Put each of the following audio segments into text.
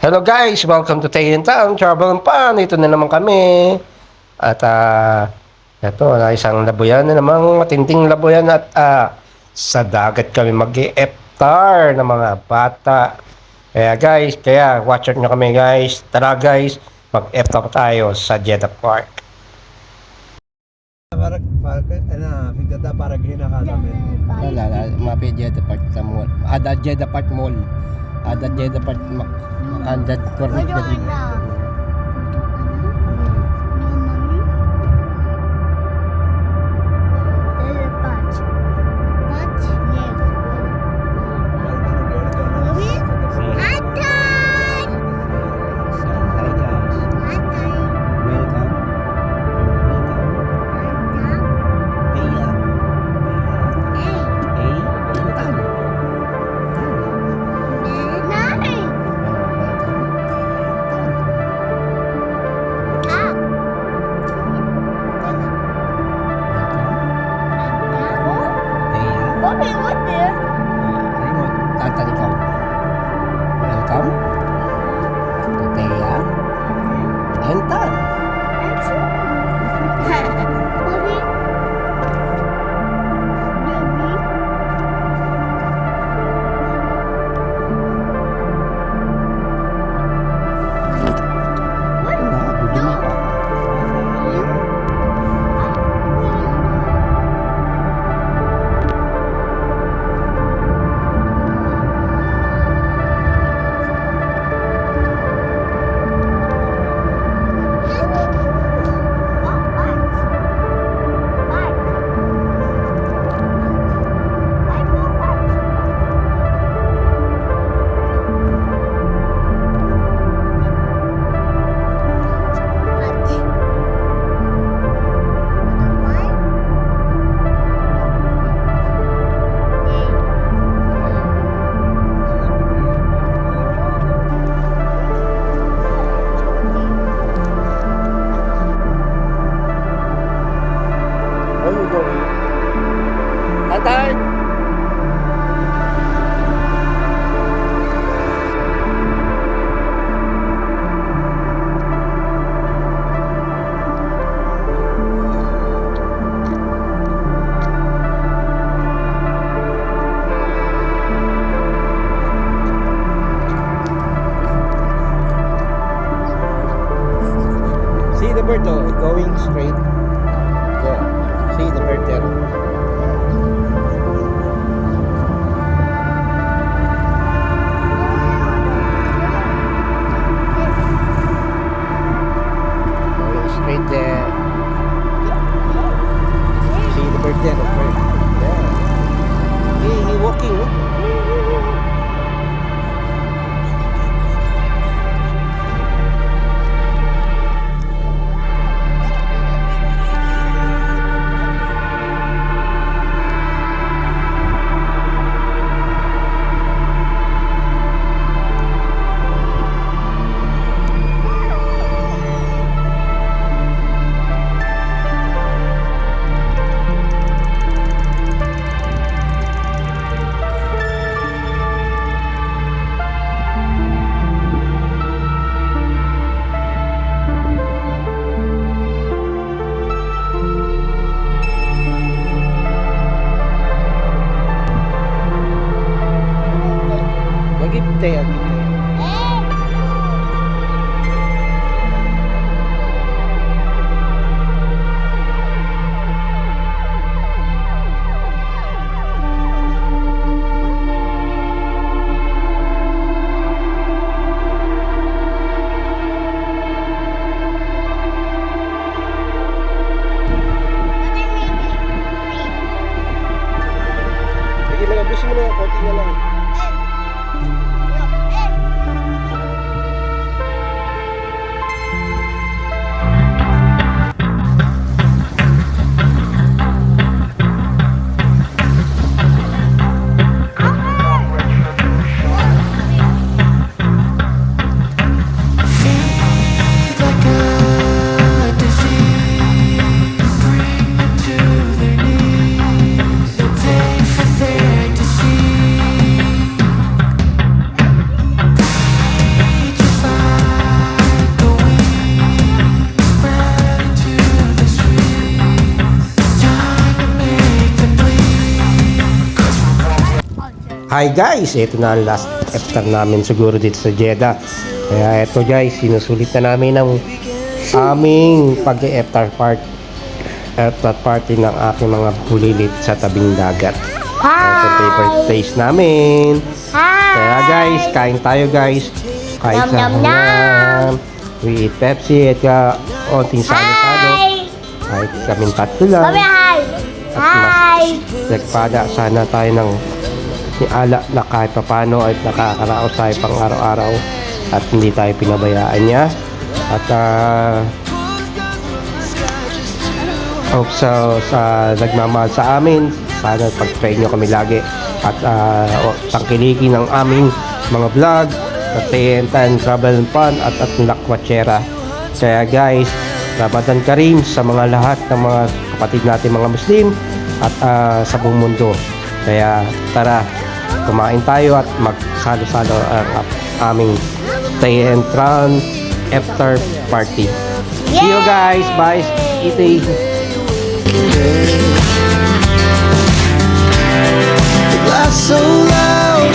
Hello guys, welcome to Tay in Town, Travel and Fun. Ito na naman kami. At ito, isang labuyan na namang matinding labuyan at sa dagat kami mag-i-iftar ng mga bata. Kaya watch out nyo kami guys. Tara guys, mag-iftar tayo sa Jeddah Park. Figata para gina ka namin. Mapi Jeddah Park sa mall. Ada Jeddah Park Mall. Ada Jeddah Park Makandad Kornik na din. Mommy, what there? Tatan ikaw. Welcome to Teya and Tan. Mommy? Dudumi pa. Where you going? Tatay! See the bird though, going straight. Yeah. See the bird there. Going straight there. See the bird there, the bird. Yeah. He walking. Lagi ya. Lagi malabis mo na yung konti na lang. Pay for their disease. Hi guys, ito na ang last after namin siguro dito sa Jeddah. Kaya ito guys, sinusulit na namin ang aming pag-after party ng aking mga bulilit sa tabing dagat. Ito favorite place namin. Kaya guys, kain tayo guys. Kain Nom, sa nom, nom. hanggang. We eat Pepsi at onting salo-salo. Kahit kaming tatlo lang. Mami, hi! Hi! Nagpada sana tayo ng ni Ala na kahit papano ay nakakaraos tayo pang araw-araw at hindi tayo pinabayaan niya at hope sa nagmamahal sa amin sana pag-pray nyo kami lagi at tangkilikin ng aming mga vlog sa Tayentan Travel and Fun at Lakwachera. Kaya guys, Ramadan Karim sa mga lahat ng mga kapatid natin mga Muslim at sa buong mundo. Kaya tara, kumain tayo at magsalo-salo ang aming Tayentan after party. See you guys, bye. Eating. The glass so loud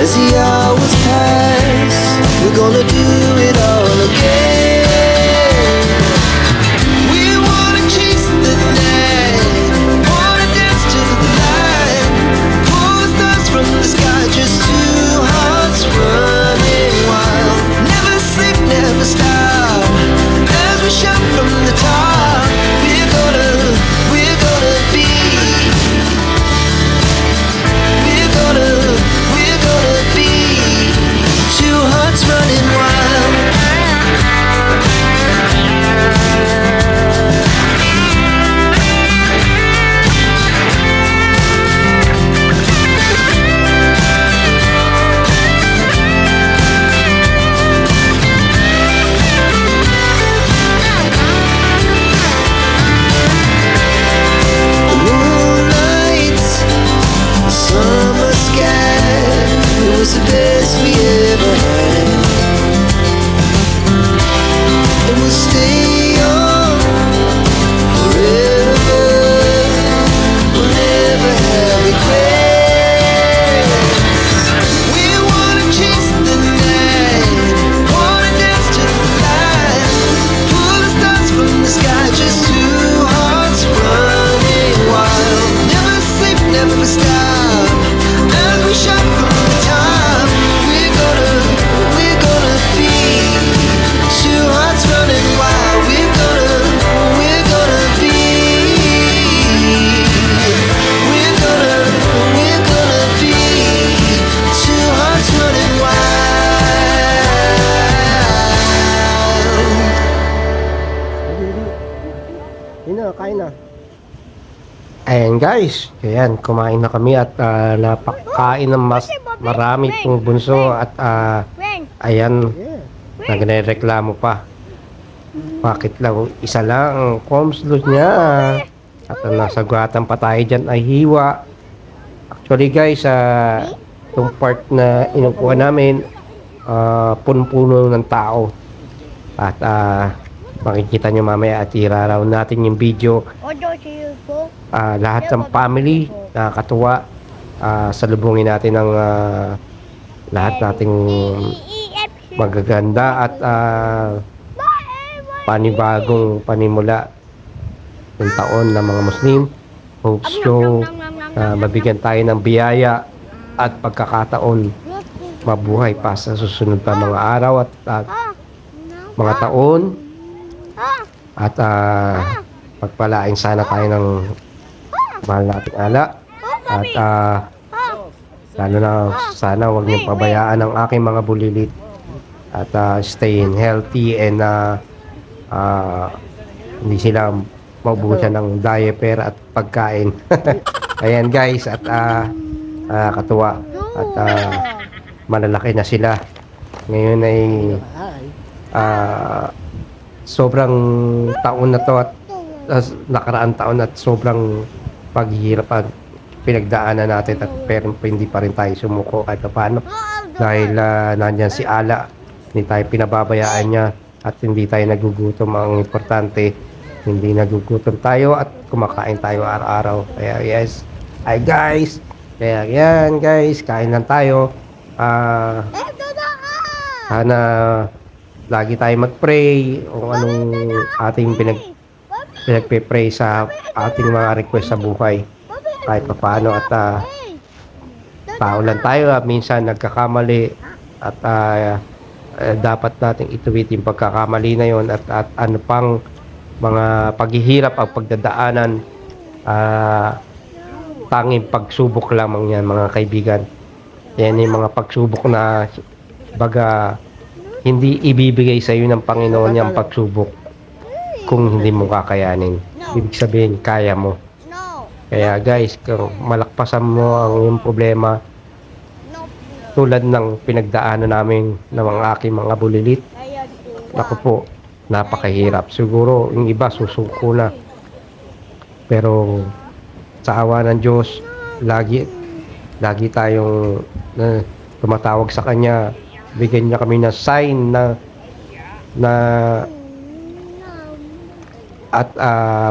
as the hours pass. We're gonna do it all again. We wanna chase the night, wanna dance to the light. Pull the stars from the sky, just two hearts running wild. Never sleep, never stop as we shout from the top. We're gonna be. We're gonna be two hearts running wild. The moonlight, the summer sky, it was the best we ever had. And we'll stay on forever. We'll never have regrets. We wanna chase the night, wanna dance to the light. Pull the stars from the sky, just two hearts running wild. Never sleep, never stop as we shout from the top. We're gonna be two hearts running wild. We're gonna be. We're gonna be two hearts running wild. Yun na, kain na. Ayan guys, ayan, kumain na kami at napakain ng marami pong bunso at Friend, ayan, Yeah. nagre-reklamo pa. Bakit lang isa lang ang coleslaw niya? At ang nasagatan pa tayo dyan ay hiwa. Actually guys, itong part na inukuha namin, punong-puno ng tao. At makikita nyo mamaya at iraraw natin yung video. Ojo to you po. Lahat ng family nakakatuwa. Salubungin natin ang lahat nating magaganda at panibagong panimula ng taon ng mga Muslim. Hope so mabigyan tayo ng biyaya at pagkakataon mabuhay pa sa susunod pa mga araw at mga taon at pagpalain sana tayo ng mahal nating ala at lalo na sana huwag niyong pabayaan ang aking mga bulilit at staying healthy and hindi sila maubusan ng diaper at pagkain. Ayan guys at katuwa at malalaki na sila ngayon ay sobrang taon na to at nakaraang taon at sobrang paghihirap at pinagdaanan natin at pero hindi pa rin tayo sumuko kahit paano dahil nandyan si Ala, hindi tayo pinababayaan niya at hindi tayo nagugutom. Ang importante hindi nagugutom tayo at kumakain tayo araw-araw. Kaya yes, hi guys, Kaya yan guys, kain lang tayo. Ito na ka! Sana lagi tayo mag-pray o anong ating pinagpe-pray sa ating mga request sa buhay. Kahit pa paano at tao lang tayo at minsan nagkakamali at dapat nating ituwid yung pagkakamali na yon at ano pang mga paghihirap ang pagdadaanan, tanging pagsubok lamang yan mga kaibigan. Yan yung mga pagsubok na baga hindi ibibigay sa iyo ng Panginoon yung pagsubok kung hindi mo kakayanin. Ibig sabihin kaya mo. No. Kaya guys, kung malakpasan mo ang iyong problema No. tulad ng pinagdaanan namin ng mga aking mga bulilit, Ayan po. naku po, napakahirap. Siguro yung iba susuko na. Pero sa awa ng Diyos, lagi tayong tumatawag sa Kanya. Bigyan niya kami ng sign na at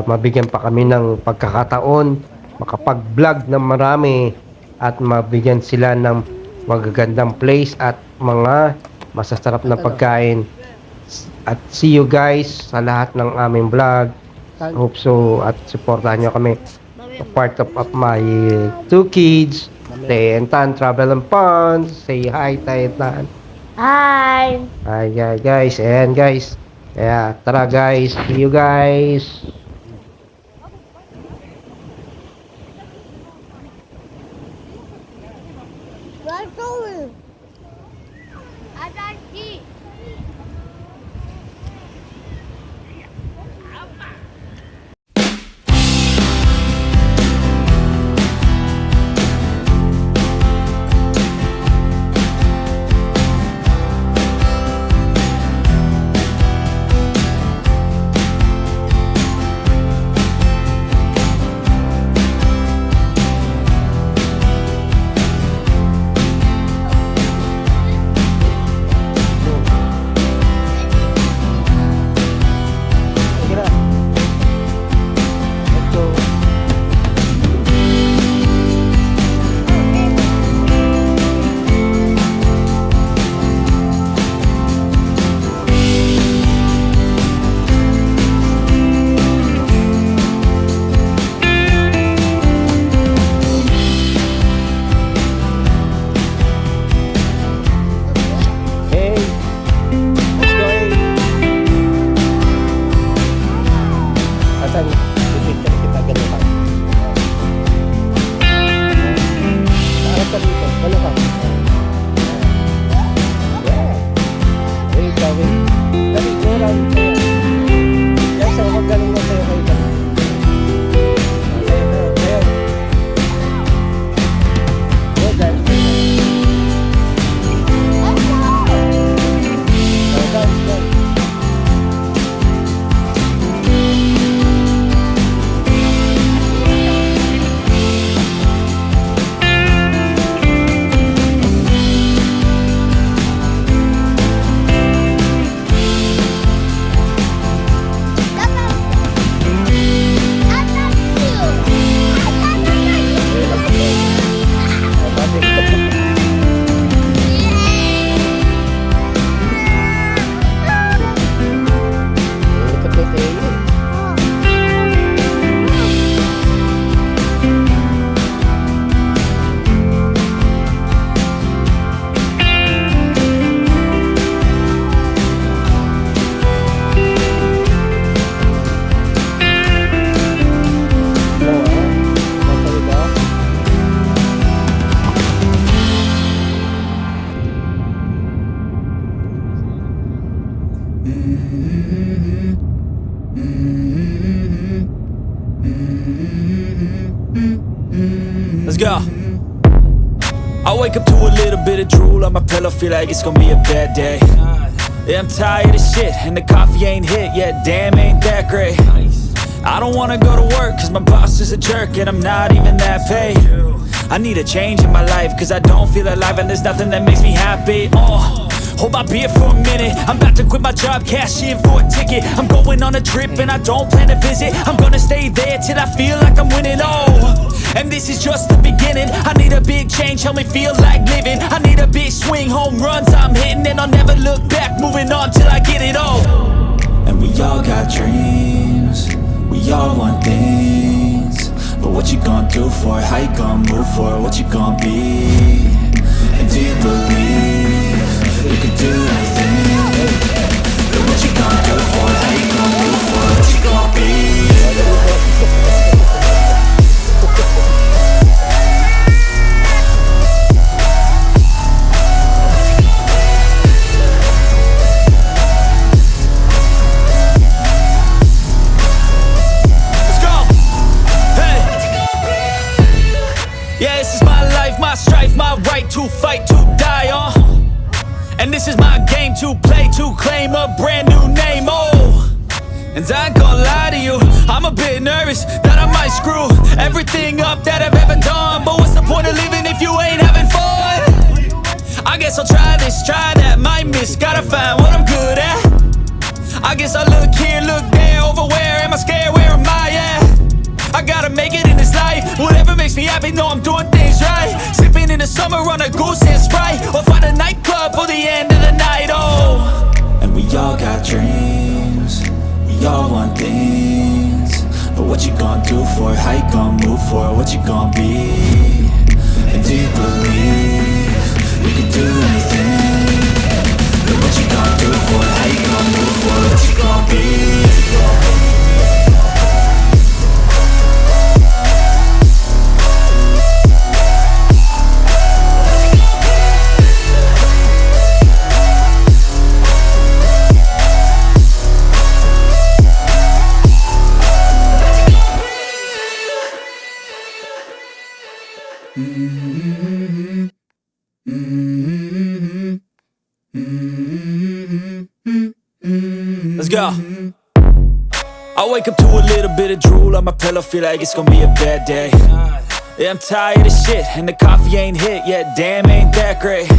mabigyan pa kami ng pagkakataon makapag-vlog ng marami at mabigyan sila ng magagandang place at mga masasarap na pagkain. At see you guys sa lahat ng aming vlog. Hope so at supportahan niyo kami. Part of my two kids, Tay and Tan Travel and Fun. Say hi, Tay and Tan. Hi. Hi guys, and guys. Kaya tara guys, see you guys. Where's going? Adachi. Hey, let's go. Atan, pipicture kita ganun lang. Naarap ka dito, wala ka. Yeah. Wait, wait. Dali, go around sa'yo. Guys, ako magaling na sa'yo kayo. Sa'yo. Go, guys. Guys. Let's go. I wake up to a little bit of drool on my pillow, feel like it's gonna be a bad day. Yeah, I'm tired of shit, and the coffee ain't hit yet, damn, ain't that great. I don't wanna go to work, cause my boss is a jerk, and I'm not even that paid. I need a change in my life, cause I don't feel alive, and there's nothing that makes me happy. hold my beer for a minute. I'm about to quit my job, cash in for a ticket. I'm going on a trip and I don't plan to visit. I'm gonna stay there till I feel like I'm winning. Oh, and this is just the beginning. I need a big change, help me feel like living. I need a big swing, home runs I'm hitting, and I'll never look back, moving on till I get it all. And we all got dreams, we all want things, but what you gonna do for it? How you gonna move for it? What you gonna be? And do you believe you can do anything? But what you gonna do for it? How you gonna move for it? What you gonna be? Yeah, this is my life, my strife, my right to fight, to die on. And this is my game to play, to claim a brand new name, oh. And I ain't gonna lie to you, I'm a bit nervous that I might screw everything up that I've ever done. But what's the point of living if you ain't having fun? I guess I'll try this, try that, might miss, gotta find what I'm good at. I guess I look here, look there, over where am I scared, where am I at? I gotta make it in this life. Whatever makes me happy, know I'm doing things right. Sipping in the summer on a goose and Sprite, or find a nightclub for the end of the night, oh. And we all got dreams, we all want things, but what you gonna do for it? How you gonna move for it? What you gonna be? And do you believe you can do anything? But what you gonna do for it? How you gonna move for it? What you gonna be? Let's go. I wake up to a little bit of drool on my pillow, feel like it's gonna be a bad day. Yeah, I'm tired of shit, and the coffee ain't hit yet, damn, ain't that great.